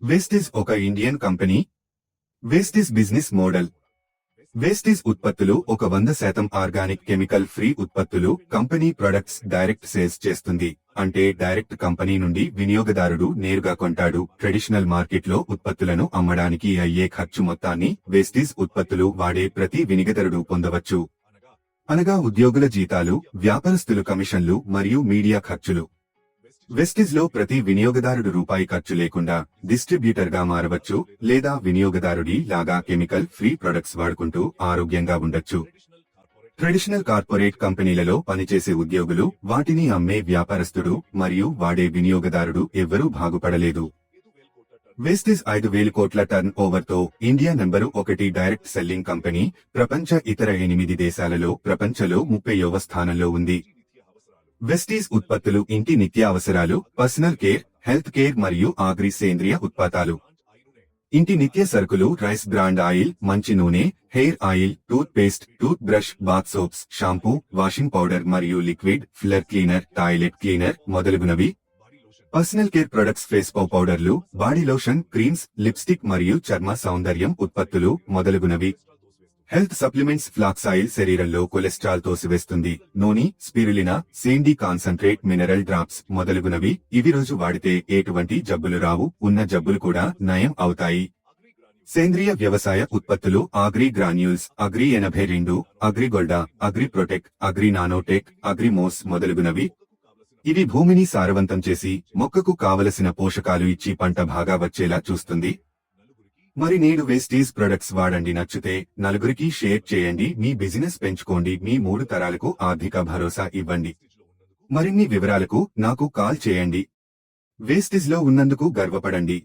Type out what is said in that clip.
Vestige ఒక Indian company. Vestige business model. Vestige ఉత్పత్తులు ఒక 100% ఆర్గానిక్ కెమికల్ ఫ్రీ ఉత్పత్తులు. కంపెనీ ప్రొడక్ట్స్ డైరెక్ట్ సేల్స్ చేస్తుంది, అంటే డైరెక్ట్ కంపెనీ నుండి వినియోగదారుడు నేరుగా కొంటాడు. ట్రెడిషనల్ మార్కెట్లో ఉత్పత్తులను అమ్మడానికి అయ్యే ఖర్చు మొత్తాన్ని వెస్టిజ్ ఉత్పత్తులు వాడే ప్రతి వినియోగదారుడు పొందవచ్చు, అనగా ఉద్యోగుల జీతాలు, వ్యాపారస్తులు కమిషన్లు మరియు మీడియా ఖర్చులు. వెస్టిజ్ లో ప్రతి వినియోగదారుడు రూపాయి ఖర్చు లేకుండా డిస్ట్రిబ్యూటర్ గా మారవచ్చు, లేదా వినియోగదారుడి లాగా కెమికల్ ఫ్రీ ప్రొడక్ట్స్ వాడుకుంటూ ఆరోగ్యంగా ఉండొచ్చు. ట్రెడిషనల్ కార్పొరేట్ కంపెనీలలో పనిచేసే ఉద్యోగులు, వాటిని అమ్మే వ్యాపారస్తుడు మరియు వాడే వినియోగదారుడు ఎవ్వరూ బాగుపడలేదు. వెస్టిజ్ 5,000 కోట్ల టర్న్ ఓవర్ తో India number 1 direct selling company. ప్రపంచ ఇతర 8 దేశాలలో ప్రపంచంలో 30వ స్థానంలో ఉంది. వెస్టిజ్ ఉత్పత్తులు ఇంటి నిత్యావసరాలు, పర్సనల్ కేర్, హెల్త్ కేర్ మరియు ఆగ్రి సేంద్రియ ఉత్పత్తులు. ఇంటి నిత్య సరుకులు రైస్ బ్రాండ్ ఆయిల్, మంచి నూనె, hair oil, tooth paste, tooth brush, bath soaps, shampoo, washing powder మరియు liquid, floor cleaner, toilet cleaner మొదలగునవి. పర్సనల్ కేర్ ప్రొడక్ట్స్ ఫేస్ పౌడర్లు, బాడీ లోషన్, క్రీమ్స్, లిప్స్టిక్ మరియు చర్మ సౌందర్యం ఉత్పత్తులు మొదలగునవి. హెల్త్ సప్లిమెంట్స్ ఫ్లాక్స్ ఆయిల్ శరీరంలో కొలెస్ట్రాల్ తోసివేస్తుంది. నూనె, స్పిరులినా, సేండి కాన్సంట్రేట్, మినరల్ డ్రాప్స్ మొదలగునవి. ఇవి రోజు వాడితే ఎటువంటి జబ్బులు రావు, ఉన్న జబ్బులు కూడా నయం అవుతాయి. సేంద్రియ వ్యవసాయ ఉత్పత్తులు అగ్రి గ్రాన్యూల్స్, అగ్రి 82, అగ్రి గోల్డా, agri protech, agri nanotech, agri మోస్ మొదలగునవి. ఇవి భూమిని సారవంతం చేసి మొక్కకు కావలసిన పోషకాలు ఇచ్చి పంట బాగా వచ్చేలా చూస్తుంది. మరి నేడు వెస్టిజ్ ప్రొడక్ట్స్ వాడండి. నచ్చితే నలుగురికి షేర్ చేయండి. మీ బిజినెస్ పెంచుకోండి. మీ 3 తరాలకు ఆర్థిక భరోసా ఇవ్వండి. మరిన్ని వివరాలకు నాకు కాల్ చేయండి. వెస్టిజ్ లో ఉన్నందుకు గర్వపడండి.